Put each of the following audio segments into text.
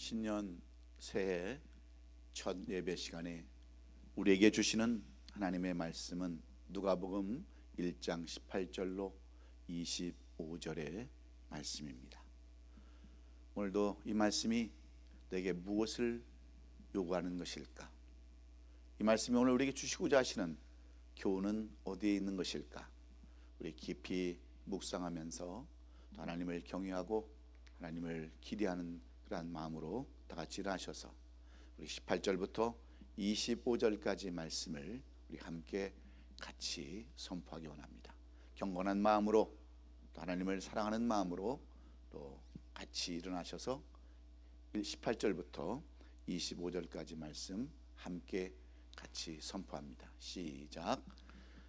신년 새해 첫 예배 시간에 우리에게 주시는 하나님의 말씀은 누가복음 1장 18절로 25절의 말씀입니다. 오늘도 이 말씀이 내게 무엇을 요구하는 것일까? 이 말씀이 오늘 우리에게 주시고자 하시는 교훈은 어디에 있는 것일까? 우리 깊이 묵상하면서 하나님을 경외하고 하나님을 기대하는 그러한 마음으로 다 같이 일어나셔서 우리 18절부터 25절까지 말씀을 우리 함께 같이 선포하기 원합니다. 경건한 마음으로 또 하나님을 사랑하는 마음으로 또 같이 일어나셔서 18절부터 25절까지 말씀 함께 같이 선포합니다. 시작.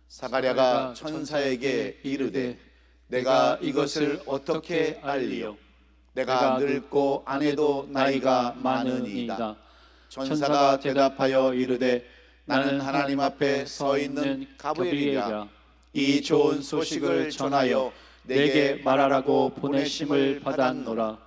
사가랴가 천사에게 이르되 내가 이것을 어떻게 알리요? 내가 늙고 아내도 나이가 많으니이다. 천사가 대답하여 이르되 나는 하나님 앞에 서 있는 가브리엘이라. 이 좋은 소식을 전하여 내게 말하라고 보내심을 받았노라.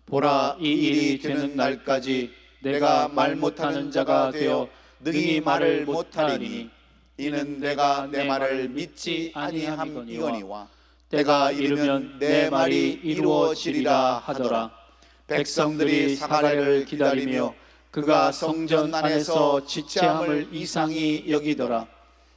보라, 이 일이 되는 날까지 내가 말 못하는 자가 되어 능히 말을 못하리니 이는 내가 내 말을 믿지 아니함이거니와 때가 이르면 내 말이 이루어지리라 하더라. 백성들이 사가랴를 기다리며 그가 성전 안에서 지체함을 이상히 여기더라.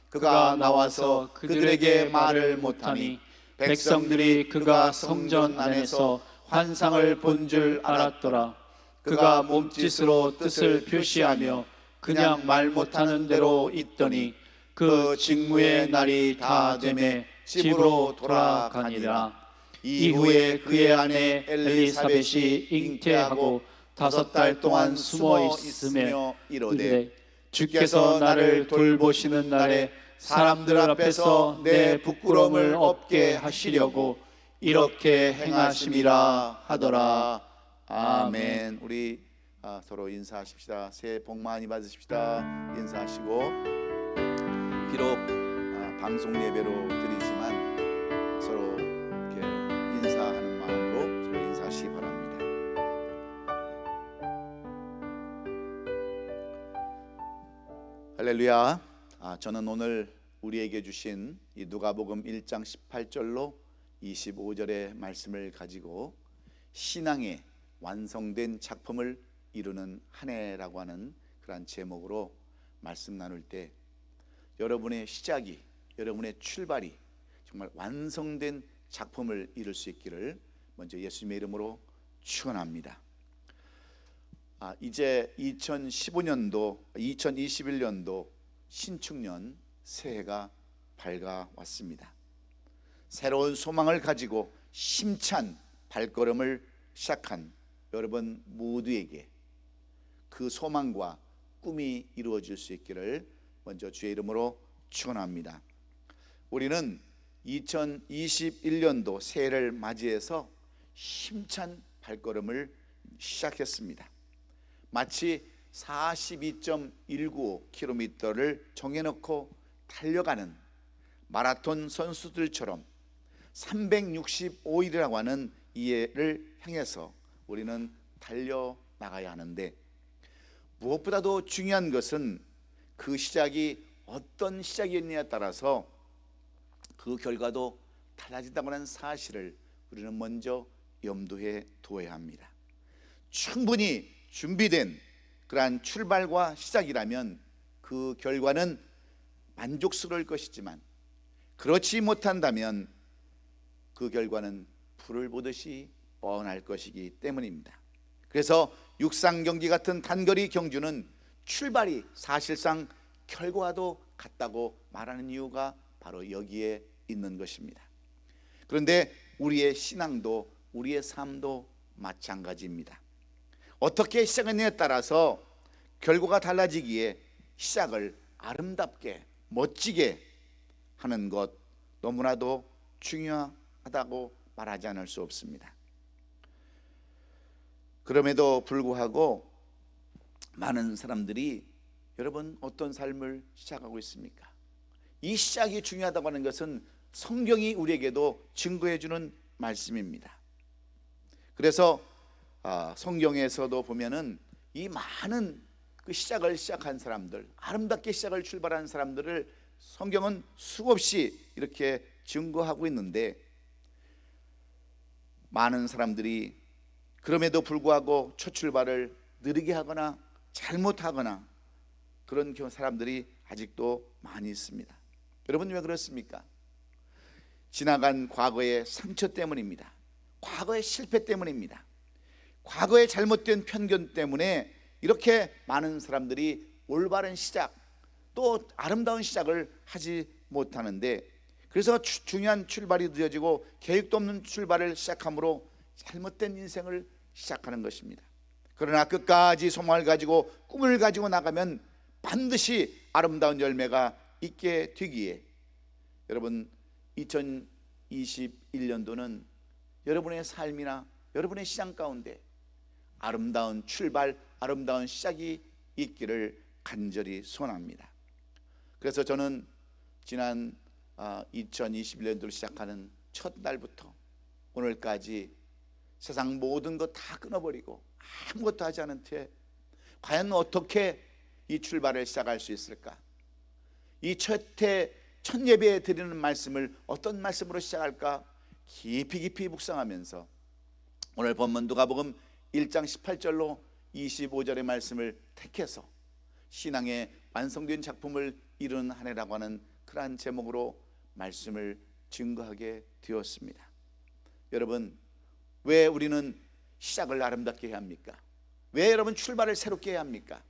그가 나와서 그들에게 말을 못하니 백성들이 그가 성전 안에서 환상을 본 줄 알았더라. 그가 몸짓으로 뜻을 표시하며 그냥 말 못하는 대로 있더니 그 직무의 날이 다 되매 집으로 돌아가니라. 이후에 그의 아내 엘리사벳이 잉태하고 5달 동안 숨어 있으며 이르되 주께서 나를 돌보시는 날에 사람들 앞에서 내 부끄러움을 없게 하시려고 이렇게 행하심이라 하더라. 아멘. 우리 서로 인사하십시다. 새해 복 많이 받으십시다. 인사하시고, 비록 방송 예배로 드리지만 서로 이렇게 인사하는 마음으로 서로 인사하시기 바랍니다. 할렐루야. 저는 오늘 우리에게 주신 이 누가복음 1장 18절로 25절의 말씀을 가지고 신앙의 완성된 작품을 이루는 한 해라고 하는 그러한 제목으로 말씀 나눌 때 여러분의 시작이, 여러분의 출발이 정말 완성된 작품을 이룰 수 있기를 먼저 예수님의 이름으로 축원합니다. 이제 2015년도, 2021년도 신축년 새해가 밝아왔습니다. 새로운 소망을 가지고 힘찬 발걸음을 시작한 여러분 모두에게 그 소망과 꿈이 이루어질 수 있기를 먼저 주의 이름으로 축원합니다. 우리는 2021년도 새해를 맞이해서 힘찬 발걸음을 시작했습니다. 마치 42.195km를 정해놓고 달려가는 마라톤 선수들처럼 365일이라고 하는 이 해를 향해서 우리는 달려나가야 하는데, 무엇보다도 중요한 것은 그 시작이 어떤 시작이었느냐에 따라서 그 결과도 달라진다고 하는 사실을 우리는 먼저 염두에 두어야 합니다. 충분히 준비된 그러한 출발과 시작이라면 그 결과는 만족스러울 것이지만, 그렇지 못한다면 그 결과는 불을 보듯이 뻔할 것이기 때문입니다. 그래서 육상 경기 같은 단거리 경주는 출발이 사실상 결과와도 같다고 말하는 이유가 바로 여기에 있는 것입니다. 그런데 우리의 신앙도, 우리의 삶도 마찬가지입니다. 어떻게 시작했느냐에 따라서 결과가 달라지기에 시작을 아름답게 멋지게 하는 것 너무나도 중요하다고 말하지 않을 수 없습니다. 그럼에도 불구하고 많은 사람들이 여러분 어떤 삶을 시작하고 있습니까? 이 시작이 중요하다고 하는 것은 성경이 우리에게도 증거해 주는 말씀입니다. 그래서 성경에서도 보면은 이 많은 그 시작한 사람들, 아름답게 시작을 출발한 사람들을 성경은 수없이 이렇게 증거하고 있는데, 많은 사람들이 그럼에도 불구하고 첫 출발을 느리게 하거나 잘못하거나 그런 사람들이 아직도 많이 있습니다. 여러분, 왜 그렇습니까? 지나간 과거의 상처 때문입니다. 과거의 실패 때문입니다. 과거의 잘못된 편견 때문에 이렇게 많은 사람들이 올바른 시작, 또 아름다운 시작을 하지 못하는데, 그래서 중요한 출발이 늦어지고 계획도 없는 출발을 시작함으로 잘못된 인생을 시작하는 것입니다. 그러나 끝까지 소망을 가지고 꿈을 가지고 나가면 반드시 아름다운 열매가 있게 되기에, 여러분, 2021년도는 여러분의 삶이나 여러분의 시장 가운데 아름다운 출발, 아름다운 시작이 있기를 간절히 소원합니다. 그래서 저는 지난 2021년도를 시작하는 첫날부터 오늘까지 세상 모든 것 다 끊어버리고 아무것도 하지 않은 채 과연 어떻게 이 출발을 시작할 수 있을까? 이 첫 예배에 드리는 말씀을 어떤 말씀으로 시작할까 깊이 묵상하면서 오늘 본문 누가복음 1장 18절로 25절의 말씀을 택해서 신앙의 완성된 작품을 이루는 한 해라고 하는 그러한 제목으로 말씀을 증거하게 되었습니다. 여러분, 왜 우리는 시작을 아름답게 해야 합니까? 왜 여러분 출발을 새롭게 해야 합니까?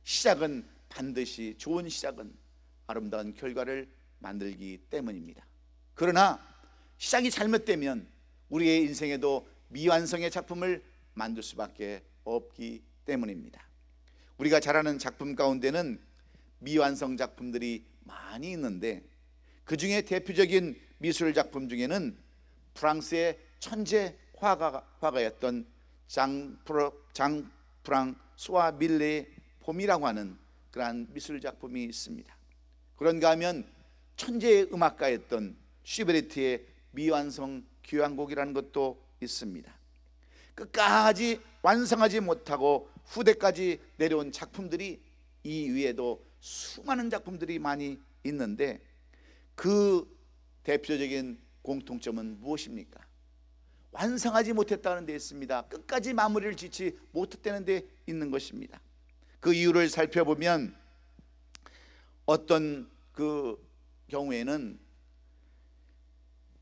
시작은 반드시, 좋은 시작은 아름다운 결과를 만들기 때문입니다. 그러나 시작이 잘못되면 우리의 인생에도 미완성의 작품을 만들 수밖에 없기 때문입니다. 우리가 잘 아는 작품 가운데는 미완성 작품들이 많이 있는데, 그 중에 대표적인 미술 작품 중에는 프랑스의 천재 화가였던 장 프랑수아 밀레의 봄이라고 하는 그러한 미술 작품이 있습니다. 그런가 하면 천재의 음악가였던 슈베르트의 미완성 교향곡이라는 것도 있습니다. 끝까지 완성하지 못하고 후대까지 내려온 작품들이 이 위에도 수많은 작품들이 많이 있는데, 그 대표적인 공통점은 무엇입니까? 완성하지 못했다는 데 있습니다. 끝까지 마무리를 짓지 못했다는 데 있는 것입니다. 그 이유를 살펴보면 어떤 그 경우에는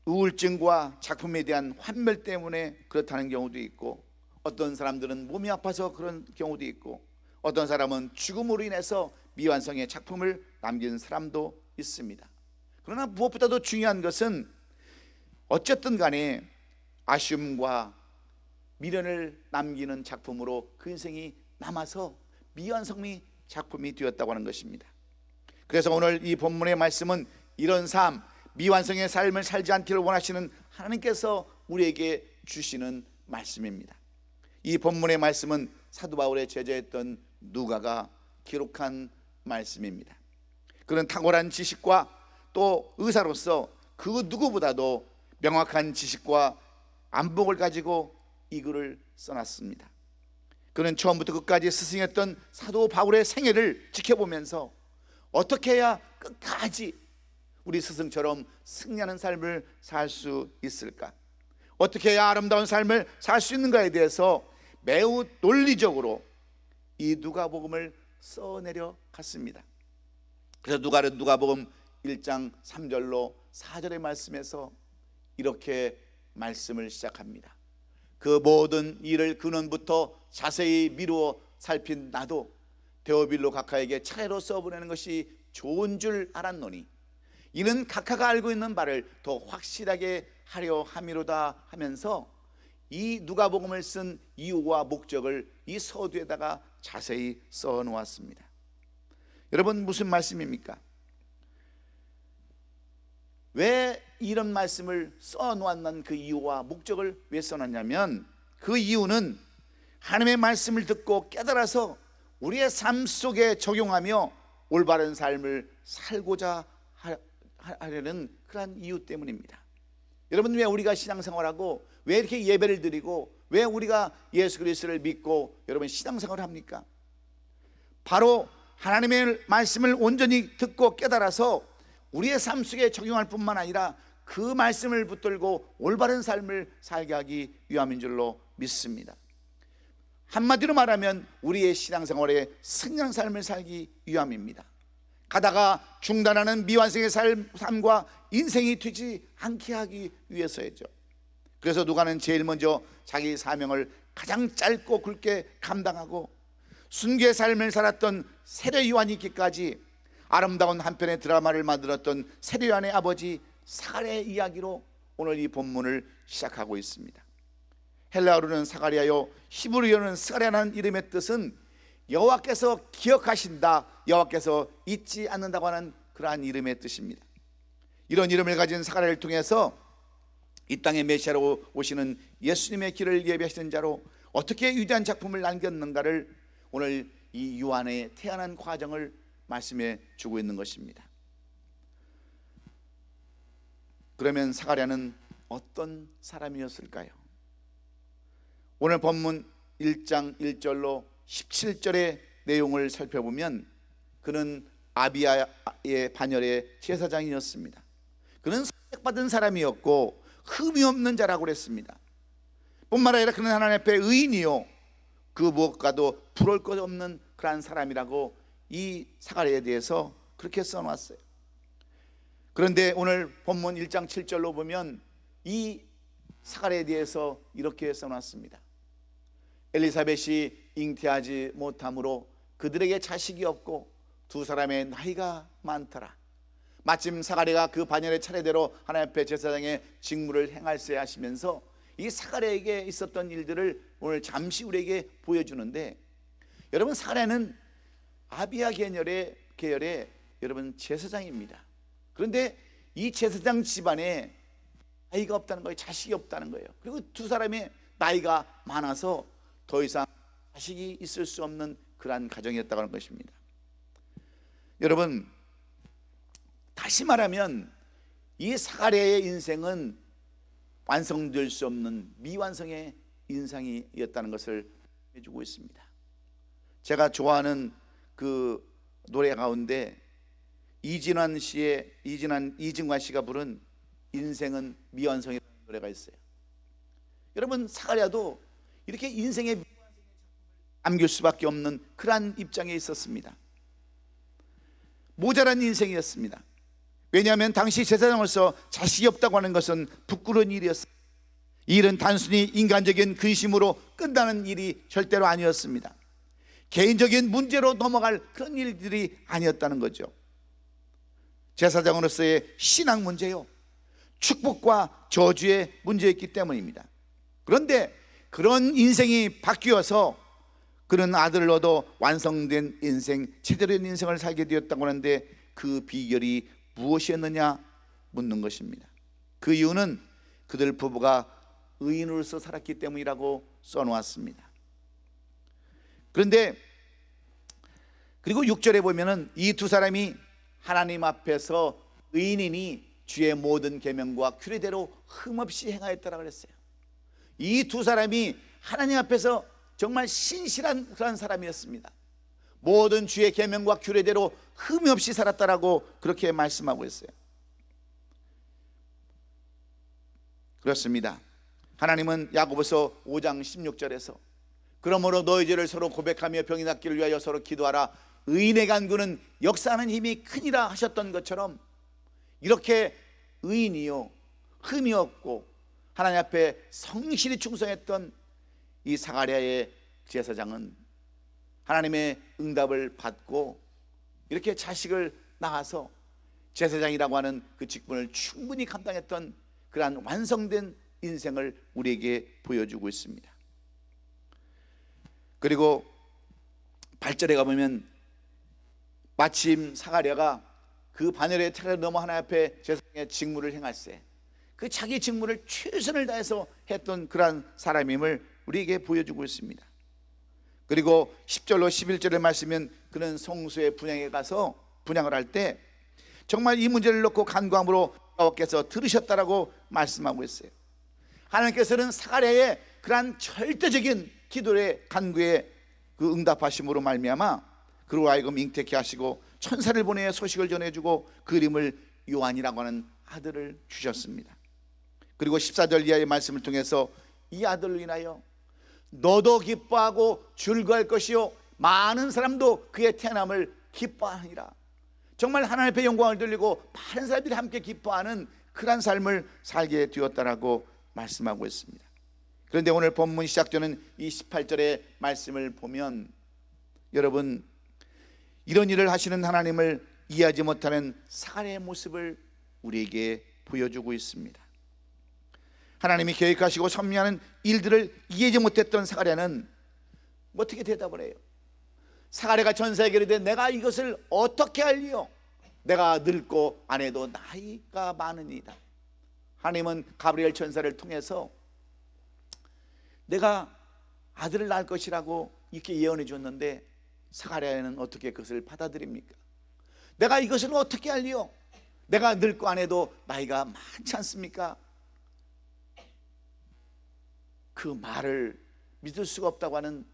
우울증과 작품에 대한 환멸 때문에 그렇다는 경우도 있고, 어떤 사람들은 몸이 아파서 그런 경우도 있고, 어떤 사람은 죽음으로 인해서 미완성의 작품을 남긴 사람도 있습니다. 그러나 무엇보다도 중요한 것은 어쨌든 간에 아쉬움과 미련을 남기는 작품으로 그 인생이 남아서 미완성의 작품이 되었다고 하는 것입니다. 그래서 오늘 이 본문의 말씀은 이런 삶, 미완성의 삶을 살지 않기를 원하시는 하나님께서 우리에게 주시는 말씀입니다. 이 본문의 말씀은 사도 바울의 제자였던 누가가 기록한 말씀입니다. 그런 탁월한 지식과 또 의사로서 그 누구보다도 명확한 지식과 안목을 가지고 이 글을 써놨습니다. 그는 처음부터 끝까지 스승이었던 사도 바울의 생애를 지켜보면서 어떻게 해야 끝까지 우리 스승처럼 승리하는 삶을 살 수 있을까? 어떻게 해야 아름다운 삶을 살 수 있는가에 대해서 매우 논리적으로 이 누가복음을 써내려 갔습니다. 그래서 누가복음 1장 3절로 4절의 말씀에서 이렇게 말씀을 시작합니다. 그 모든 일을 근원부터 자세히 미루어 살핀 나도 데오빌로 각하에게 차례로 써보내는 것이 좋은 줄 알았노니 이는 각하가 알고 있는 바를 더 확실하게 하려 함이로다 하면서 이 누가복음을 쓴 이유와 목적을 이 서두에다가 자세히 써 놓았습니다. 여러분, 무슨 말씀입니까? 왜 이런 말씀을 써 놓았는 그 이유와 목적을 왜 써놨냐면, 그 이유는 하나님의 말씀을 듣고 깨달아서 우리의 삶 속에 적용하며 올바른 삶을 살고자 하려는 그러한 이유 때문입니다. 여러분, 왜 우리가 신앙생활하고 왜 이렇게 예배를 드리고 왜 우리가 예수 그리스도를 믿고 여러분 신앙생활을 합니까? 바로 하나님의 말씀을 온전히 듣고 깨달아서 우리의 삶 속에 적용할 뿐만 아니라 그 말씀을 붙들고 올바른 삶을 살게 하기 위함인 줄로 믿습니다. 한마디로 말하면 우리의 신앙생활에 승리한 삶을 살기 위함입니다. 가다가 중단하는 미완성의 삶과 인생이 되지 않게 하기 위해서이죠. 그래서 누가는 제일 먼저 자기 사명을 가장 짧고 굵게 감당하고 순교의 삶을 살았던 세례 요한이 있기까지 아름다운 한 편의 드라마를 만들었던 세례 요한의 아버지 사가랴의 이야기로 오늘 이 본문을 시작하고 있습니다. 헬라어로는 사가랴요, 히브리어로는 스가랴라는 이름의 뜻은 여호와께서 기억하신다, 여호와께서 잊지 않는다고 하는 그러한 이름의 뜻입니다. 이런 이름을 가진 사가랴를 통해서 이 땅에 메시아로 오시는 예수님의 길을 예비하시는 자로 어떻게 위대한 작품을 남겼는가를 오늘 이 요한의 태어난 과정을 말씀해 주고 있는 것입니다. 그러면 사가랴는 어떤 사람이었을까요? 오늘 본문 1장 1절로 17절의 내용을 살펴보면 그는 아비야의 반열의 제사장이었습니다. 그는 선택받은 사람이었고 흠이 없는 자라고 그랬습니다. 뿐만 아니라 그는 하나님 앞에 의인이요, 그 무엇과도 부러울 것 없는 그러한 사람이라고 이 사가랴에 대해서 그렇게 써놨어요. 그런데 오늘 본문 1장 7절로 보면 이 사가랴에 대해서 이렇게 써놨습니다. 엘리사벳이 잉태하지 못함으로 그들에게 자식이 없고 두 사람의 나이가 많더라. 마침 사가랴가 그 반열의 차례대로 하나님 앞에 제사장의 직무를 행할세 하시면서 이 사가랴에게 있었던 일들을 오늘 잠시 우리에게 보여주는데, 여러분 사가랴는 아비야 계열의 여러분 제사장입니다. 그런데 이 제사장 집안에 아이가 없다는 거예요. 자식이 없다는 거예요. 그리고 두 사람의 나이가 많아서 더 이상 자식이 있을 수 없는 그러한 가정이었다고 하는 것입니다. 여러분, 다시 말하면 이 사가랴의 인생은 완성될 수 없는 미완성의 인생이었다는 것을 해주고 있습니다. 제가 좋아하는 그 노래 가운데 이진관 씨가 부른 인생은 미완성이라는 노래가 있어요. 여러분, 사가랴도 이렇게 인생의 미완성의 작품을 남길 수밖에 없는 그러한 입장에 있었습니다. 모자란 인생이었습니다. 왜냐하면 당시 제사장으로서 자식이 없다고 하는 것은 부끄러운 일이었습니다. 이 일은 단순히 인간적인 근심으로 끝나는 일이 절대로 아니었습니다. 개인적인 문제로 넘어갈 그런 일들이 아니었다는 거죠. 제사장으로서의 신앙 문제요, 축복과 저주의 문제였기 때문입니다. 그런데 그런 인생이 바뀌어서 그는 아들을 얻어 완성된 인생, 제대로 된 인생을 살게 되었다고 하는데 그 비결이 무엇이었느냐 묻는 것입니다. 그 이유는 그들 부부가 의인으로서 살았기 때문이라고 써놓았습니다. 그런데 그리고 6절에 보면은 이 두 사람이 하나님 앞에서 의인이니 주의 모든 계명과 규례대로 흠없이 행하였다라고 그랬어요. 이 두 사람이 하나님 앞에서 정말 신실한 그런 사람이었습니다. 모든 주의 계명과 규례대로 흠이 없이 살았다라고 그렇게 말씀하고 있어요. 그렇습니다. 하나님은 야고보서 5장 16절에서 그러므로 너희 죄를 서로 고백하며 병이 낫기를 위하여 서로 기도하라. 의인의 간구는 역사하는 힘이 크니라 하셨던 것처럼 이렇게 의인이요, 흠이 없고 하나님 앞에 성실히 충성했던 이 사가랴의 제사장은 하나님의 응답을 받고 이렇게 자식을 낳아서 제사장이라고 하는 그 직분을 충분히 감당했던 그러한 완성된 인생을 우리에게 보여주고 있습니다. 그리고 8절에 가보면 마침 사가랴가 그 바늘의 차례를 넘어 하나님 앞에 제사장의 직무를 행할세 그 자기 직무를 최선을 다해서 했던 그러한 사람임을 우리에게 보여주고 있습니다. 그리고 10절로 11절의 말씀은 그는 성소의 분향에 가서 분향을 할 때 정말 이 문제를 놓고 간구함으로 여호와께서 들으셨다라고 말씀하고 있어요. 하나님께서는 사가랴의 그러한 절대적인 기도의 간구에 그 응답하심으로 말미암아 그로 하여금 잉태케 하시고 천사를 보내 소식을 전해주고 그 이름을 요한이라고 하는 아들을 주셨습니다. 그리고 14절 이하의 말씀을 통해서 이 아들로 인하여 너도 기뻐하고 즐거워할 것이요 많은 사람도 그의 태어남을 기뻐하니라. 정말 하나님 앞에 영광을 돌리고 많은 사람들이 함께 기뻐하는 그런 삶을 살게 되었다라고 말씀하고 있습니다. 그런데 오늘 본문 시작되는 이 18절의 말씀을 보면 여러분, 이런 일을 하시는 하나님을 이해하지 못하는 사가랴의 모습을 우리에게 보여주고 있습니다. 하나님이 계획하시고 섭리하는 일들을 이해하지 못했던 사가랴는 어떻게 대답을 해요? 사가랴가 전사에게 이르되 내가 이것을 어떻게 알리요? 내가 늙고 아내도 나이가 많으니이다. 하나님은 가브리엘 천사를 통해서 내가 아들을 낳을 것이라고 이렇게 예언해 줬는데 사가랴는 어떻게 그것을 받아들입니까? 내가 이것을 어떻게 알리요? 내가 늙고 아내도 나이가 많지 않습니까? 그 말을 믿을 수가 없다고 하는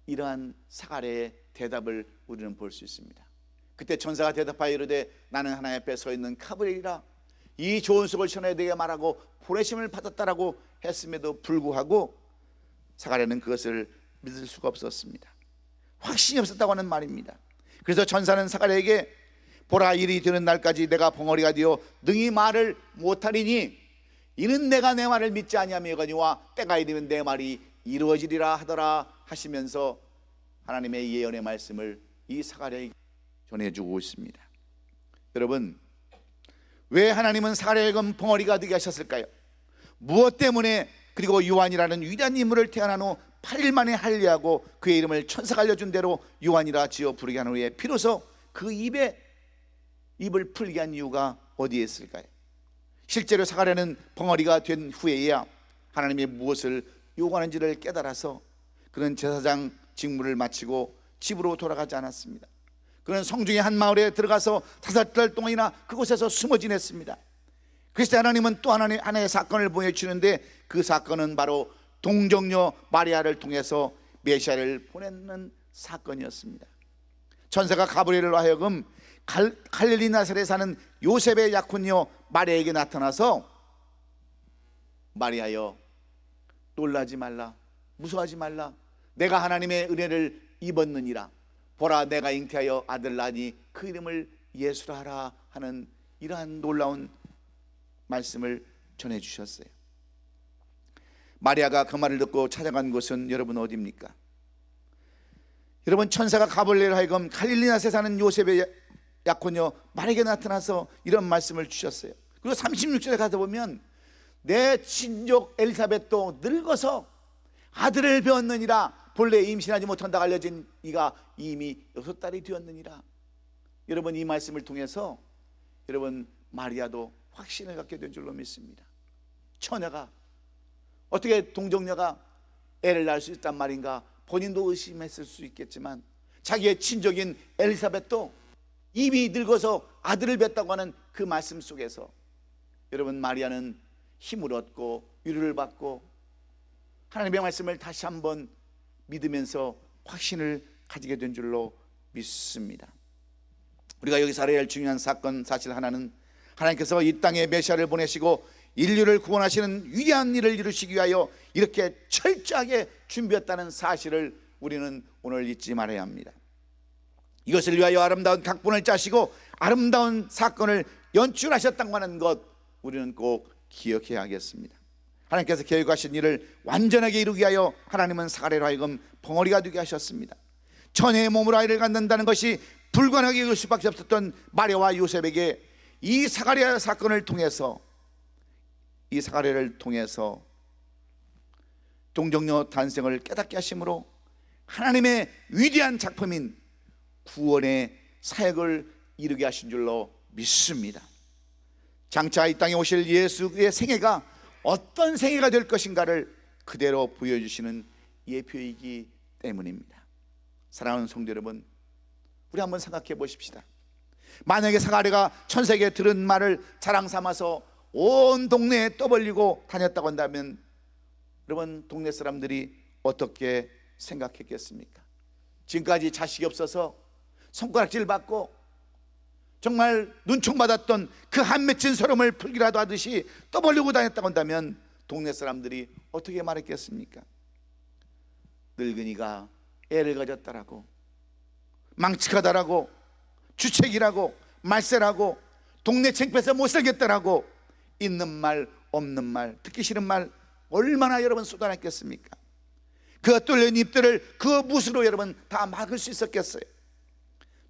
이러한 사가랴의 대답을 우리는 볼 수 있습니다. 그때 천사가 대답하여 이르되 나는 하나님 앞에 서 있는 가브리엘이라. 이 좋은 속을 전해 내게 말하고 보내심을 받았다라고 했음에도 불구하고 사가랴는 그것을 믿을 수가 없었습니다. 확신이 없었다고 하는 말입니다. 그래서 천사는 사가랴에게 보라, 일이 되는 날까지 내가 벙어리가 되어 능히 말을 못하리니 이는 내가 내 말을 믿지 아니하며거니와 때가 이르면 내 말이 이루어지리라 하더라 하시면서 하나님의 예언의 말씀을 이 사가랴에게 전해주고 있습니다. 여러분, 왜 하나님은 사가랴에게 벙어리가 되게 하셨을까요? 무엇 때문에? 그리고 요한이라는 위대한 인물을 태어난 후 8일 만에 할례하고 그의 이름을 천사가 알려준 대로 요한이라 지어 부르게 한 후에 비로소 그 입을 풀게 한 이유가 어디에 있을까요? 실제로 사가랴는 벙어리가 된 후에야 하나님이 무엇을 요구하는지를 깨달아서 그는 제사장 직무를 마치고 집으로 돌아가지 않았습니다. 그는 성중의 한 마을에 들어가서 5달 동안이나 그곳에서 숨어 지냈습니다. 그래서 하나님은 또 하나의 사건을 보여주는데 그 사건은 바로 동정녀 마리아를 통해서 메시아를 보내는 사건이었습니다. 천사가 가브리엘로 하여금 갈릴리 나사렛에 사는 요셉의 약혼녀 마리아에게 나타나서 마리아여, 놀라지 말라, 무서워하지 말라. 내가 하나님의 은혜를 입었느니라. 보라, 내가 잉태하여 아들 낳으니 그 이름을 예수라 하라 하는 이러한 놀라운 말씀을 전해주셨어요. 마리아가 그 말을 듣고 찾아간 곳은 여러분 어디입니까? 여러분, 천사가 가브리엘로 하여금 갈릴리 나사렛에 사는 요셉의 약혼녀 마리아에게 나타나서 이런 말씀을 주셨어요. 그리고 36절에 가다 보면 내 친족 엘리사벳도 늙어서 아들을 배웠느니라. 본래 임신하지 못한다고 알려진 이가 이미 6달이 되었느니라. 여러분, 이 말씀을 통해서 여러분 마리아도 확신을 갖게 된 줄로 믿습니다. 처녀가 어떻게 동정녀가 애를 낳을 수 있단 말인가 본인도 의심했을 수 있겠지만 자기의 친족인 엘리사벳도 이미 늙어서 아들을 뵀다고 하는 그 말씀 속에서 여러분 마리아는 힘을 얻고 위로를 받고 하나님의 말씀을 다시 한번 믿으면서 확신을 가지게 된 줄로 믿습니다. 우리가 여기서 알아야 할 중요한 사건 사실 하나는 하나님께서 이 땅에 메시아를 보내시고 인류를 구원하시는 위대한 일을 이루시기 위하여 이렇게 철저하게 준비했다는 사실을 우리는 오늘 잊지 말아야 합니다. 이것을 위하여 아름다운 각본을 짜시고 아름다운 사건을 연출하셨다고 하는 것 우리는 꼭 기억해야 하겠습니다. 하나님께서 계획하신 일을 완전하게 이루기 위하여 하나님은 사가랴로 하여금 벙어리가 되게 하셨습니다. 처녀의 몸으로 아이를 갖는다는 것이 불가능하게 이룰 수밖에 없었던 마리아와 요셉에게 이 사가랴 사건을 통해서, 이 사가랴를 통해서 동정녀 탄생을 깨닫게 하심으로 하나님의 위대한 작품인 구원의 사역을 이루게 하신 줄로 믿습니다. 장차 이 땅에 오실 예수의 생애가 어떤 생애가 될 것인가를 그대로 보여주시는 예표이기 때문입니다. 사랑하는 성도 여러분, 우리 한번 생각해 보십시다. 만약에 사가랴가 천사에게 들은 말을 자랑 삼아서 온 동네에 떠벌리고 다녔다고 한다면 여러분 동네 사람들이 어떻게 생각했겠습니까? 지금까지 자식이 없어서 손가락질 받고 정말 눈총받았던 그 한 맺힌 서름을 풀기라도 하듯이 떠벌리고 다녔다고 한다면 동네 사람들이 어떻게 말했겠습니까? 늙은이가 애를 가졌다라고, 망측하다라고, 주책이라고, 말세라고, 동네 창피해서 못 살겠다라고, 있는 말 없는 말, 듣기 싫은 말 얼마나 여러분 쏟아냈겠습니까? 그 뚫린 입들을 그 무수로 여러분 다 막을 수 있었겠어요?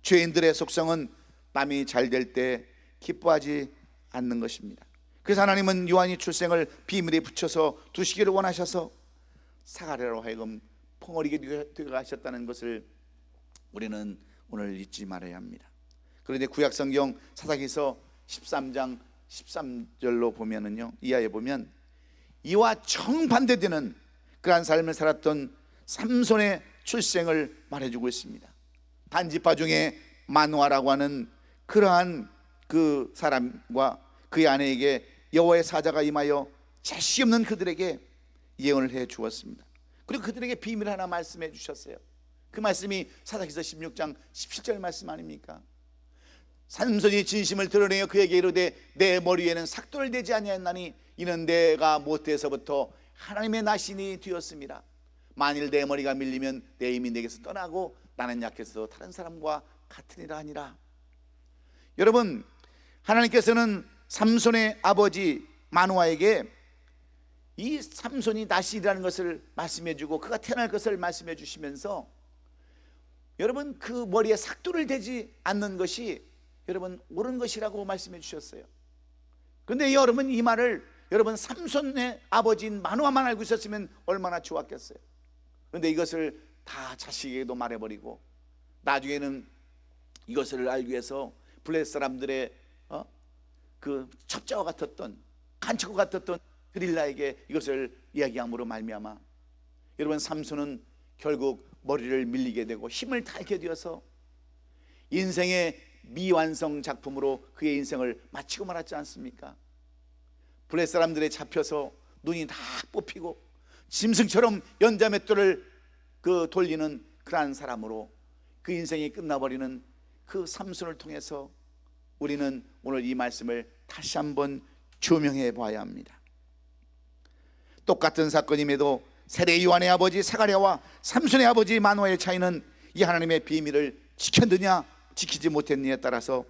죄인들의 속성은 남이 잘 될 때 기뻐하지 않는 것입니다. 그래서 하나님은 요한이 출생을 비밀에 붙여서 두시기를 원하셔서 사가랴로 하여금 펑어리게 되게 하셨다는 것을 우리는 오늘 잊지 말아야 합니다. 그런데 구약성경 사사기서 13장 13절로 보면은요, 이하에 보면 이와 정반대되는 그러한 삶을 살았던 삼손의 출생을 말해주고 있습니다. 단지파 중에 마누아라고 하는 그러한 그 사람과 그의 아내에게 여호와의 사자가 임하여 자식이 없는 그들에게 예언을 해 주었습니다. 그리고 그들에게 비밀 하나 말씀해 주셨어요. 그 말씀이 사사기서 16장 17절 말씀 아닙니까? 삼손이 진심을 드러내어 그에게 이르되 내 머리에는 삭도를 대지 아니하였나니 이는 내가 모태에서부터 하나님의 나신이 되었습니다. 만일 내 머리가 밀리면 내 힘이 내게서 떠나고 나는 약해서 다른 사람과 같으리라 하니라. 여러분, 하나님께서는 삼손의 아버지 마누아에게 이 삼손이 나신이라는 것을 말씀해 주고 그가 태어날 것을 말씀해 주시면서 여러분 그 머리에 삭도를 대지 않는 것이 여러분 옳은 것이라고 말씀해 주셨어요. 그런데 여러분 이 말을 여러분 삼손의 아버지인 마누아만 알고 있었으면 얼마나 좋았겠어요. 그런데 이것을 다 자식에게도 말해버리고 나중에는 이것을 알기 위해서 블레셋 사람들의 그 첩자와 같았던 간척과 같았던 드릴라에게 이것을 이야기함으로 말미암아 여러분 삼손은 결국 머리를 밀리게 되고 힘을 닳게 되어서 인생의 미완성 작품으로 그의 인생을 마치고 말았지 않습니까? 블레셋 사람들에 잡혀서 눈이 다 뽑히고 짐승처럼 연자맷돌을 돌리는 그러한 사람으로 그 인생이 끝나버리는 그 삼손을 통해서 우리는 오늘 이 말씀을 다시 한번 조명해 봐야 합니다. 똑같은 사건임에도 세례 요한의 아버지 사가랴와 삼손의 아버지 마누아의 차이는 이 하나님의 비밀을 지켰느냐 지키지 못했느냐에 따라서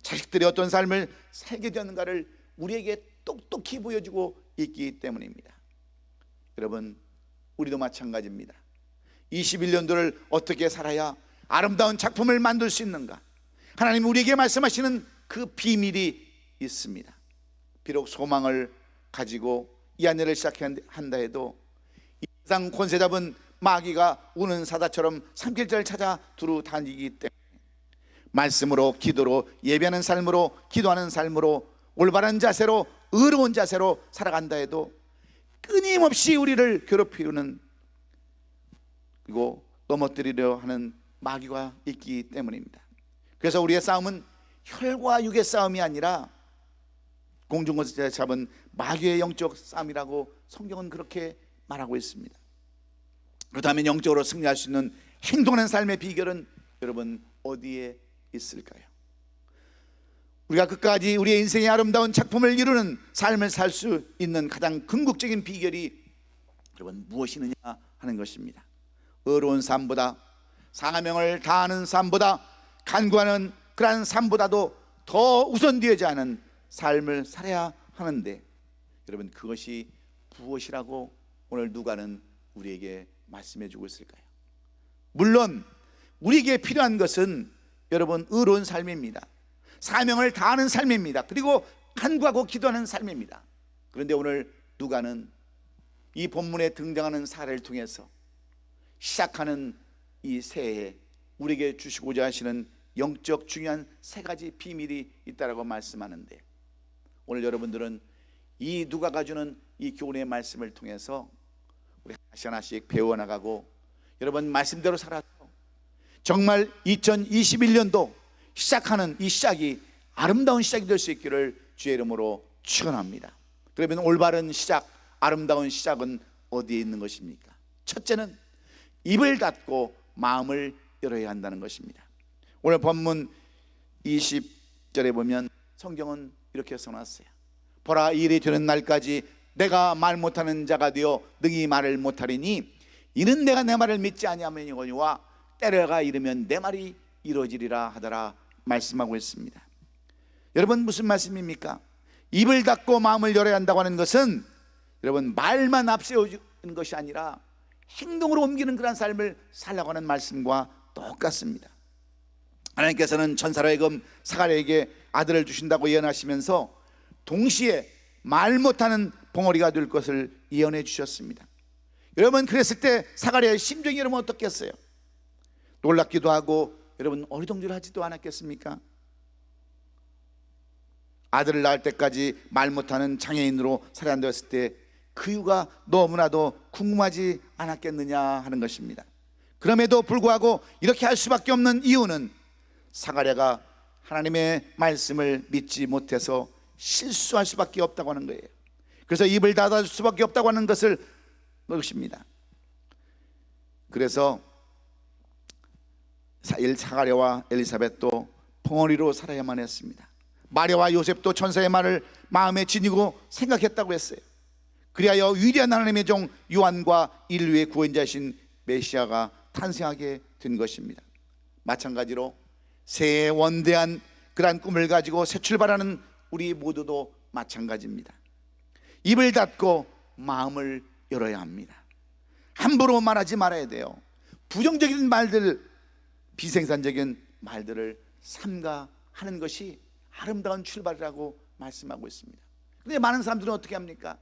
자식들이 어떤 삶을 살게 되는가를 우리에게 똑똑히 보여주고 있기 때문입니다. 여러분 우리도 마찬가지입니다. 21년도를 어떻게 살아야 아름다운 작품을 만들 수 있는가? 하나님 우리에게 말씀하시는 그 비밀이 있습니다. 비록 소망을 가지고 이 안내를 시작한다 해도 이 세상 권세 잡은 마귀가 우는 사자처럼 산길자를 찾아 두루 다니기 때문에 말씀으로 기도로 예배하는 삶으로 기도하는 삶으로 올바른 자세로 의로운 자세로 살아간다 해도 끊임없이 우리를 괴롭히는 그리고 넘어뜨리려 하는 마귀가 있기 때문입니다. 그래서 우리의 싸움은 혈과 육의 싸움이 아니라 공중권세 잡은 마귀의 영적 싸움이라고 성경은 그렇게 말하고 있습니다. 그렇다면 영적으로 승리할 수 있는 행동하는 삶의 비결은 여러분 어디에 있을까요? 우리가 끝까지 우리의 인생의 아름다운 작품을 이루는 삶을 살 수 있는 가장 궁극적인 비결이 여러분 무엇이느냐 하는 것입니다. 의로운 삶보다 사명을 다하는 삶보다 간구하는 그러한 삶보다도 더 우선되지 않은 삶을 살아야 하는데 여러분 그것이 무엇이라고 오늘 누가는 우리에게 말씀해 주고 있을까요? 물론 우리에게 필요한 것은 여러분 의로운 삶입니다. 사명을 다하는 삶입니다. 그리고 간구하고 기도하는 삶입니다. 그런데 오늘 누가는 이 본문에 등장하는 사례를 통해서 시작하는 이 새해에 우리에게 주시고자 하시는 영적 중요한 세 가지 비밀이 있다라고 말씀하는데 오늘 여러분들은 이 누가가 주는 이 교훈의 말씀을 통해서 우리 하나씩 하나씩 배워나가고 여러분 말씀대로 살아서 정말 2021년도 시작하는 이 시작이 아름다운 시작이 될 수 있기를 주의 이름으로 축원합니다. 그러면 올바른 시작, 아름다운 시작은 어디에 있는 것입니까? 첫째는 입을 닫고 마음을 열어야 한다는 것입니다. 오늘 본문 20절에 보면 성경은 이렇게 써놨어요. 보라, 이 일이 되는 날까지 내가 말 못하는 자가 되어 능히 말을 못하리니 이는 내가 내 말을 믿지 아니하면이거니와 때려가 이르면 내 말이 이루어지리라 하더라 말씀하고 있습니다. 여러분, 무슨 말씀입니까? 입을 닫고 마음을 열어야 한다고 하는 것은 여러분, 말만 앞세우는 것이 아니라 행동으로 옮기는 그런 삶을 살라고 하는 말씀과 똑같습니다. 하나님께서는 천사로 하여금 사가랴에게 아들을 주신다고 예언하시면서 동시에 말 못하는 봉어리가 될 것을 예언해 주셨습니다. 여러분, 그랬을 때 사가랴의 심정이 여러분 어떻겠어요? 놀랍기도 하고 여러분 어리둥절하지도 않았겠습니까? 아들을 낳을 때까지 말 못하는 장애인으로 살아간다했을 때 그 이유가 너무나도 궁금하지 않았겠느냐 하는 것입니다. 그럼에도 불구하고 이렇게 할 수밖에 없는 이유는 사가랴가 하나님의 말씀을 믿지 못해서 실수할 수밖에 없다고 하는 거예요. 그래서 입을 닫을 수밖에 없다고 하는 것입니다. 그래서 사가랴와 엘리사벳도 벙어리로 살아야만 했습니다. 마리아와 요셉도 천사의 말을 마음에 지니고 생각했다고 했어요. 그리하여 위대한 하나님의 종 요한과 인류의 구원자이신 메시아가 탄생하게 된 것입니다. 마찬가지로 새해 원대한 그러한 꿈을 가지고 새 출발하는 우리 모두도 마찬가지입니다. 입을 닫고 마음을 열어야 합니다. 함부로 말하지 말아야 돼요. 부정적인 말들, 비생산적인 말들을 삼가하는 것이 아름다운 출발이라고 말씀하고 있습니다. 그런데 많은 사람들은 어떻게 합니까?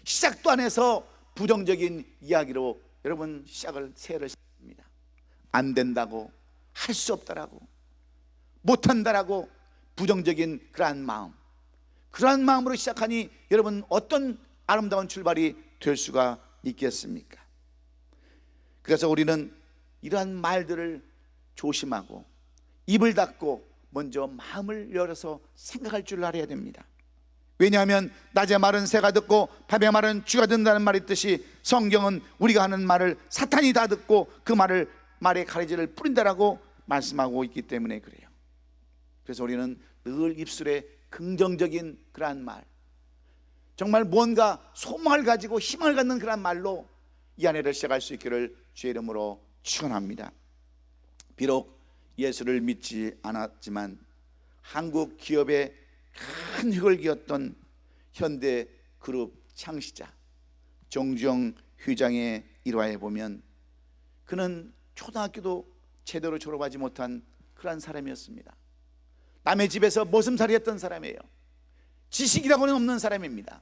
시작도 안 해서 부정적인 이야기로 여러분 새해를 시작합니다. 안 된다고, 할 수 없다라고, 못한다라고 부정적인 그러한 마음으로 시작하니 여러분 어떤 아름다운 출발이 될 수가 있겠습니까? 그래서 우리는 이러한 말들을 조심하고 입을 닫고 먼저 마음을 열어서 생각할 줄 알아야 됩니다. 왜냐하면 낮의 말은 새가 듣고 밤의 말은 쥐가 듣는다는 말이 있듯이 성경은 우리가 하는 말을 사탄이 다 듣고 그 말에 가래지를 뿌린다라고 말씀하고 있기 때문에 그래요. 그래서 우리는 늘 입술에 긍정적인 그러한 말, 정말 뭔가 소망을 가지고 희망을 갖는 그러한 말로 이 한 해를 시작할 수 있기를 주의 이름으로 축원합니다. 비록 예수를 믿지 않았지만 한국 기업의 큰 획을 그었던 현대 그룹 창시자 정주영 회장의 일화에 보면 그는 초등학교도 제대로 졸업하지 못한 그런 사람이었습니다. 남의 집에서 머슴살이 했던 사람이에요. 지식이라고는 없는 사람입니다.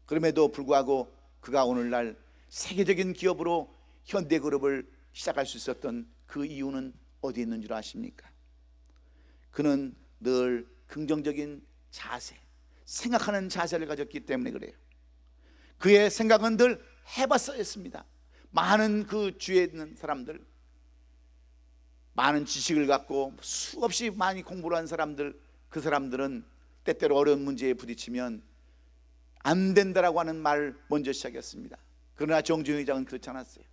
그럼에도 불구하고 그가 오늘날 세계적인 기업으로 현대그룹을 시작할 수 있었던 그 이유는 어디에 있는 줄 아십니까? 그는 늘 긍정적인 자세, 생각하는 자세를 가졌기 때문에 그래요. 그의 생각은 늘 해봤어였습니다. 많은 그 주위에 있는 사람들, 많은 지식을 갖고 수없이 많이 공부를 한 사람들, 그 사람들은 때때로 어려운 문제에 부딪히면 안 된다라고 하는 말을 먼저 시작했습니다. 그러나 정주영 회장은 그렇지 않았어요.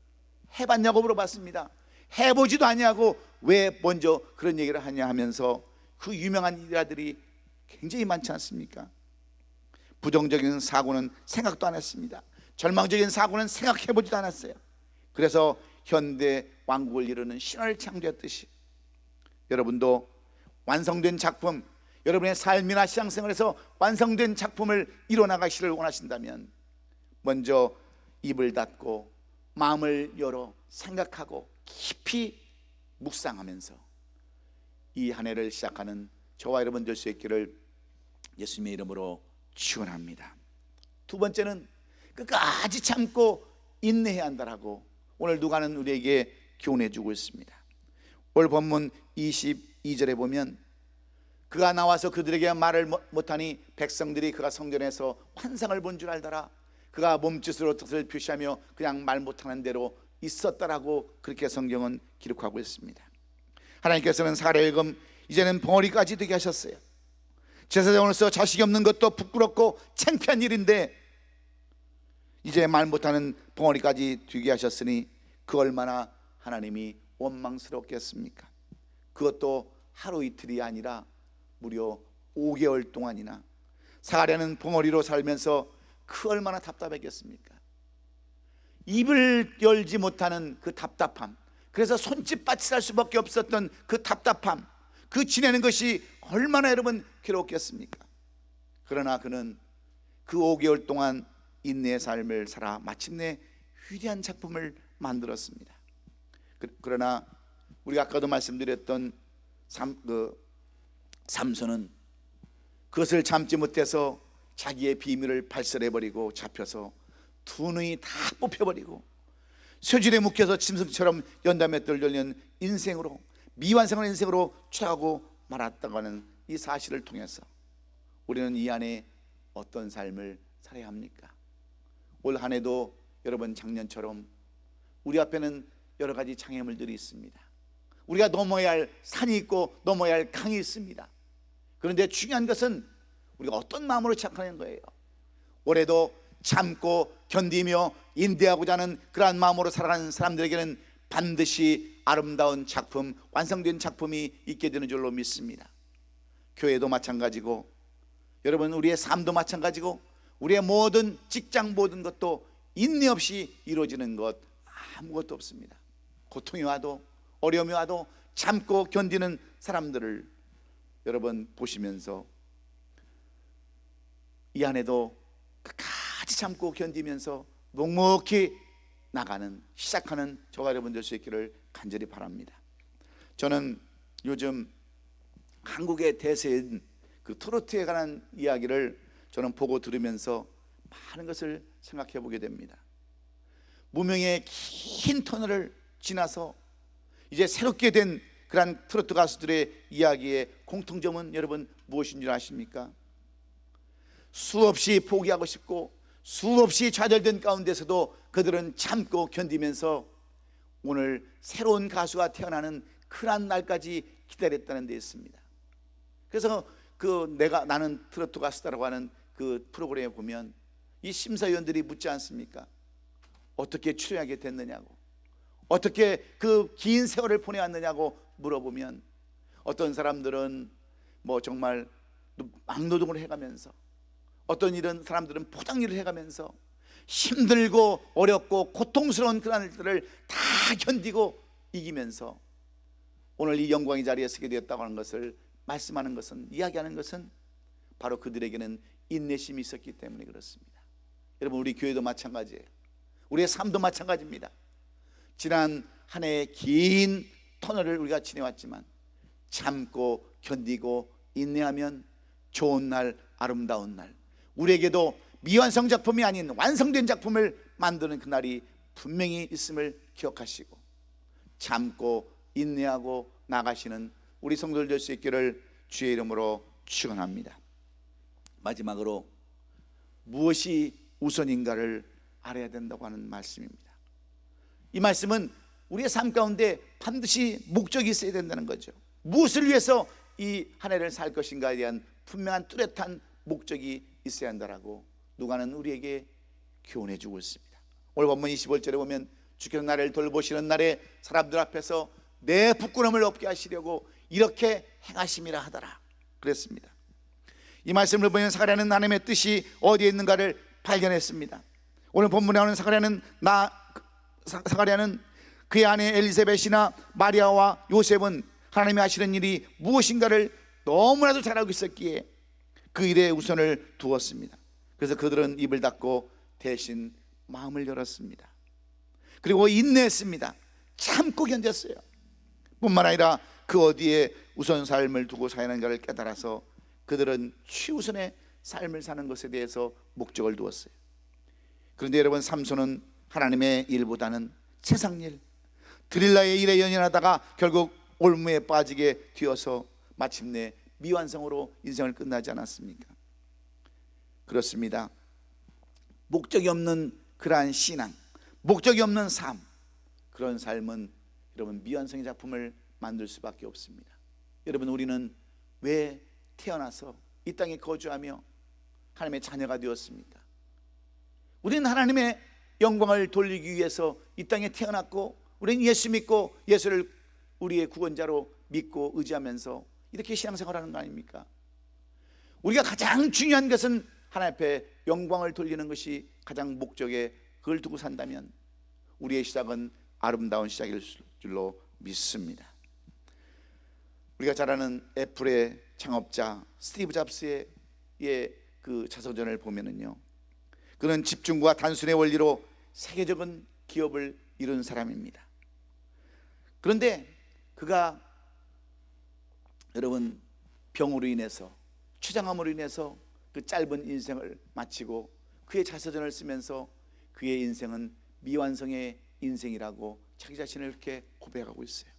해봤냐고 물어봤습니다. 해보지도 아니하고 왜 먼저 그런 얘기를 하냐 하면서 그 유명한 일화들이 굉장히 많지 않습니까? 부정적인 사고는 생각도 안 했습니다. 절망적인 사고는 생각해보지도 않았어요. 그래서 현대 왕국을 이루는 신화를 창조했듯이 여러분도 완성된 작품, 여러분의 삶이나 신앙생활에서 완성된 작품을 이뤄나가시를 원하신다면 먼저 입을 닫고 마음을 열어 생각하고 깊이 묵상하면서 이 한 해를 시작하는 저와 여러분 될 수 있기를 예수님의 이름으로 축원합니다. 두 번째는 끝까지 참고 인내해야 한다라고 오늘 누가는 우리에게 교훈해 주고 있습니다. 오늘 본문 22절에 보면 그가 나와서 그들에게 말을 못하니 백성들이 그가 성전에서 환상을 본 줄 알더라. 그가 몸짓으로 뜻을 표시하며 그냥 말 못하는 대로 있었다라고 그렇게 성경은 기록하고 있습니다. 하나님께서는 사례금 이제는 벙어리까지 되게 하셨어요. 제사장으로서 자식이 없는 것도 부끄럽고 창피한 일인데 이제 말 못하는 벙어리까지 되게 하셨으니 그 얼마나 하나님이 원망스럽겠습니까? 그것도 하루 이틀이 아니라 무려 5개월 동안이나 사가랴는 벙어리로 살면서 그 얼마나 답답했겠습니까? 입을 열지 못하는 그 답답함, 그래서 손짓밭을 할 수밖에 없었던 그 답답함, 그 지내는 것이 얼마나 여러분 괴롭겠습니까? 그러나 그는 그 5개월 동안 인내의 삶을 살아 마침내 위대한 작품을 만들었습니다. 그러나 우리가 아까도 말씀드렸던 삼손은 그것을 참지 못해서 자기의 비밀을 발설해버리고 잡혀서 두 눈이 다 뽑혀버리고 쇠줄에 묶여서 짐승처럼 연담에 떨려있는 인생으로, 미완성한 인생으로 추락하고 말았다고 하는 이 사실을 통해서 우리는 이 안에 어떤 삶을 살아야 합니까? 올 한 해도 여러분 작년처럼 우리 앞에는 여러 가지 장애물들이 있습니다. 우리가 넘어야 할 산이 있고 넘어야 할 강이 있습니다. 그런데 중요한 것은 우리가 어떤 마음으로 시작하는 거예요. 올해도 참고 견디며 인내하고자 하는 그러한 마음으로 살아가는 사람들에게는 반드시 아름다운 작품, 완성된 작품이 있게 되는 줄로 믿습니다. 교회도 마찬가지고 여러분 우리의 삶도 마찬가지고 우리의 모든 직장 모든 것도 인내 없이 이루어지는 것 아무것도 없습니다. 고통이 와도 어려움이 와도 참고 견디는 사람들을 여러분 보시면서 이 안에도 끝까지 참고 견디면서 묵묵히 나가는, 시작하는 저와 여러분 될 수 있기를 간절히 바랍니다. 저는 요즘 한국의 대세인 그 트로트에 관한 이야기를 저는 보고 들으면서 많은 것을 생각해 보게 됩니다. 무명의 긴 터널을 지나서 이제 새롭게 된 그런 트로트 가수들의 이야기의 공통점은 여러분 무엇인 줄 아십니까? 수없이 포기하고 싶고 수없이 좌절된 가운데서도 그들은 참고 견디면서 오늘 새로운 가수가 태어나는 그런 날까지 기다렸다는 데 있습니다. 그래서 나는 트로트 가수다라고 하는 그 프로그램에 보면 이 심사위원들이 묻지 않습니까? 어떻게 출연하게 됐느냐고, 어떻게 그 긴 세월을 보내왔느냐고 물어보면 어떤 사람들은 뭐 정말 막노동을 해가면서, 어떤 사람들은 포장 일을 해가면서 힘들고 어렵고 고통스러운 그런 일들을 다 견디고 이기면서 오늘 이 영광의 자리에 서게 되었다고 하는 것을 말씀하는 것은, 이야기하는 것은 바로 그들에게는 인내심이 있었기 때문에 그렇습니다. 여러분 우리 교회도 마찬가지예요. 우리의 삶도 마찬가지입니다. 지난 한 해의 긴 터널을 우리가 지내왔지만 참고 견디고 인내하면 좋은 날, 아름다운 날, 우리에게도 미완성 작품이 아닌 완성된 작품을 만드는 그날이 분명히 있음을 기억하시고 참고 인내하고 나가시는 우리 성도들 될 수 있기를 주의 이름으로 축원합니다. 마지막으로 무엇이 우선인가를 알아야 된다고 하는 말씀입니다. 이 말씀은 우리의 삶 가운데 반드시 목적이 있어야 된다는 거죠. 무엇을 위해서 이 한 해를 살 것인가에 대한 분명한 뚜렷한 목적이 있어야 한다라고 누가는 우리에게 교훈해 주고 있습니다. 오늘 본문 25절에 보면 주께서 나를 돌보시는 날에 사람들 앞에서 내 부끄러움을 없게 하시려고 이렇게 행하심이라 하더라 그랬습니다. 이 말씀을 보면 사가랴는 하나님의 뜻이 어디에 있는가를 발견했습니다. 오늘 본문에 나오는 사가랴는 그의 아내 엘리사벳이나 마리아와 요셉은 하나님이 하시는 일이 무엇인가를 너무나도 잘 알고 있었기에 그 일에 우선을 두었습니다. 그래서 그들은 입을 닫고 대신 마음을 열었습니다. 그리고 인내했습니다. 참고 견뎠어요. 뿐만 아니라 그 어디에 우선 삶을 두고 사는가를 깨달아서 그들은 최우선의 삶을 사는 것에 대해서 목적을 두었어요. 그런데 여러분 삼손은 하나님의 일보다는 세상 일, 드릴라의 일에 연연하다가 결국 올무에 빠지게 되어서 마침내 미완성으로 인생을 끝나지 않았습니까? 그렇습니다. 목적이 없는 그러한 신앙, 목적이 없는 삶, 그런 삶은 여러분 미완성의 작품을 만들 수밖에 없습니다. 여러분 우리는 왜 태어나서 이 땅에 거주하며 하나님의 자녀가 되었습니까? 우리는 하나님의 영광을 돌리기 위해서 이 땅에 태어났고, 우리는 예수 믿고 예수를 우리의 구원자로 믿고 의지하면서 이렇게 신앙생활하는 거 아닙니까? 우리가 가장 중요한 것은 하나님 앞에 영광을 돌리는 것이 가장 목적에 그걸 두고 산다면 우리의 시작은 아름다운 시작일 줄로 믿습니다. 우리가 잘 아는 애플의 창업자 스티브 잡스의 그 자서전을 보면은요, 그는 집중과 단순의 원리로 세계적인 기업을 이룬 사람입니다. 그런데 그가 여러분 병으로 인해서, 췌장암으로 인해서 그 짧은 인생을 마치고 그의 자서전을 쓰면서 그의 인생은 미완성의 인생이라고 자기 자신을 이렇게 고백하고 있어요.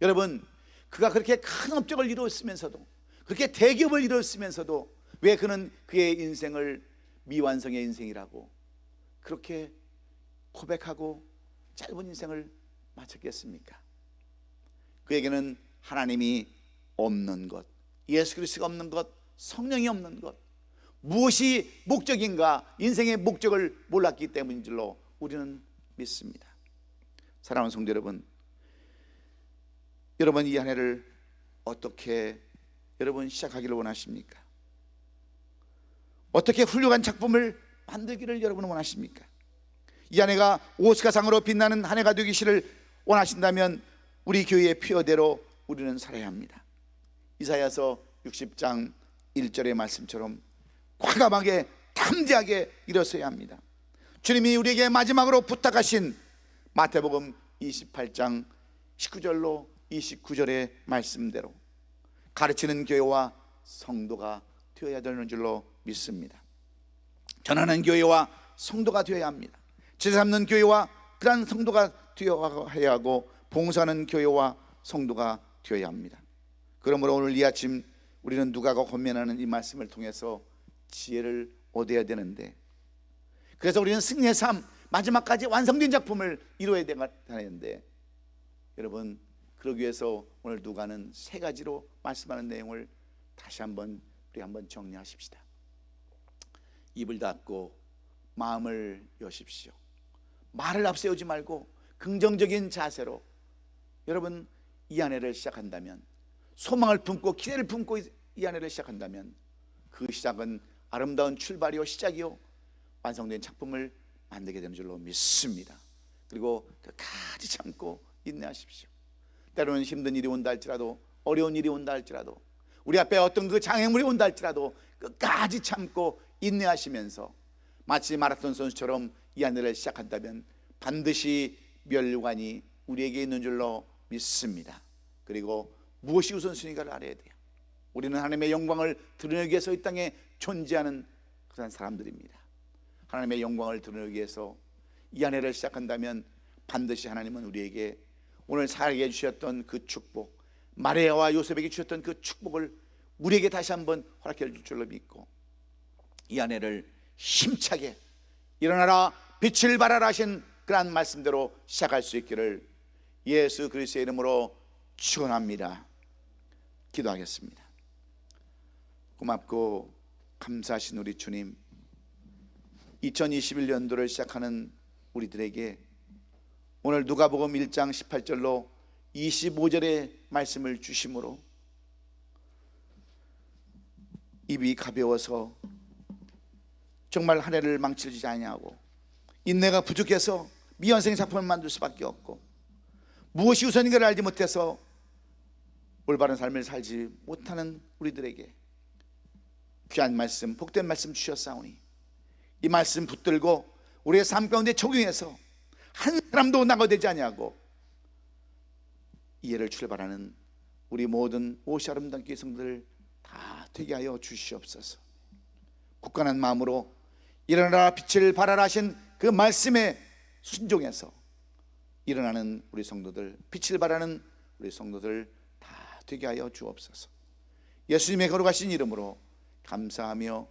여러분, 그가 그렇게 큰 업적을 이루었으면서도, 그렇게 대기업을 이루었으면서도 왜 그는 그의 인생을 미완성의 인생이라고 그렇게 고백하고 짧은 인생을 마쳤겠습니까? 그에게는 하나님이 없는 것, 예수 그리스도가 없는 것, 성령이 없는 것, 무엇이 목적인가, 인생의 목적을 몰랐기 때문인 줄로 우리는 믿습니다. 사랑하는 성도 여러분, 여러분 이 한 해를 어떻게 여러분 시작하기를 원하십니까? 어떻게 훌륭한 작품을 만들기를 여러분은 원하십니까? 이 한 해가 오스카상으로 빛나는 한 해가 되기를 원하신다면 우리 교회의 표어대로 우리는 살아야 합니다. 이사야서 60장 1절의 말씀처럼 과감하게 담대하게 일어서야 합니다. 주님이 우리에게 마지막으로 부탁하신 마태복음 28장 19절로 29절의 말씀대로 가르치는 교회와 성도가 되어야 되는 줄로 믿습니다. 전하는 교회와 성도가 되어야 합니다. 제사 잡는 교회와 그러한 성도가 되어야 하고, 봉사하는 교회와 성도가 되어야 합니다. 그러므로 오늘 이 아침 우리는 누가가 권면하는 이 말씀을 통해서 지혜를 얻어야 되는데, 그래서 우리는 승리의 삶, 마지막까지 완성된 작품을 이루어야 되는데, 여러분 그러기 위해서 오늘 누가는 세 가지로 말씀하는 내용을 다시 한번 우리 한번 정리하십시다. 입을 닫고 마음을 여십시오. 말을 앞세우지 말고 긍정적인 자세로 여러분 이 한 해를 시작한다면, 소망을 품고 기대를 품고 이 한 해를 시작한다면 그 시작은 아름다운 출발이요, 시작이요, 완성된 작품을 만들게 되는 줄로 믿습니다. 그리고 끝까지 참고 인내하십시오. 때로는 힘든 일이 온다 할지라도, 어려운 일이 온다 할지라도, 우리 앞에 어떤 그 장애물이 온다 할지라도 끝까지 참고 인내하시면서 마치 마라톤 선수처럼 이 한 해를 시작한다면 반드시 멸관이 우리에게 있는 줄로 믿습니다. 그리고 무엇이 우선순위인가를 알아야 돼요. 우리는 하나님의 영광을 드러내기 위해서 이 땅에 존재하는 그런 사람들입니다. 하나님의 영광을 드러내기 위해서 이 한 해를 시작한다면 반드시 하나님은 우리에게 오늘 살게 해주셨던 그 축복, 마리아와 요셉에게 주셨던 그 축복을 우리에게 다시 한번 허락해 줄 줄로 믿고, 이 한 해를 힘차게 일어나라 빛을 발하라 하신 그러한 말씀대로 시작할 수 있기를 예수 그리스도의 이름으로 축원합니다. 기도하겠습니다. 고맙고 감사하신 우리 주님, 2021년도를 시작하는 우리들에게 오늘 누가복음 1장 18절로 25절의 말씀을 주심으로 입이 가벼워서 정말 한 해를 망치지 아니하고, 인내가 부족해서 미완성 작품을 만들 수밖에 없고, 무엇이 우선인가를 알지 못해서 올바른 삶을 살지 못하는 우리들에게 귀한 말씀, 복된 말씀 주셨사오니 이 말씀 붙들고 우리의 삶 가운데 적용해서 한 사람도 낙오되지 아니하고 이해를 출발하는 우리 모든 오시 아름다운 교회 성도들 다 되게 하여 주시옵소서. 굳건한 마음으로 일어나라 빛을 발하라 하신 그 말씀에 순종해서 일어나는 우리 성도들, 빛을 발하는 우리 성도들 다 되게 하여 주옵소서. 예수님의 거룩하신 이름으로 감사하며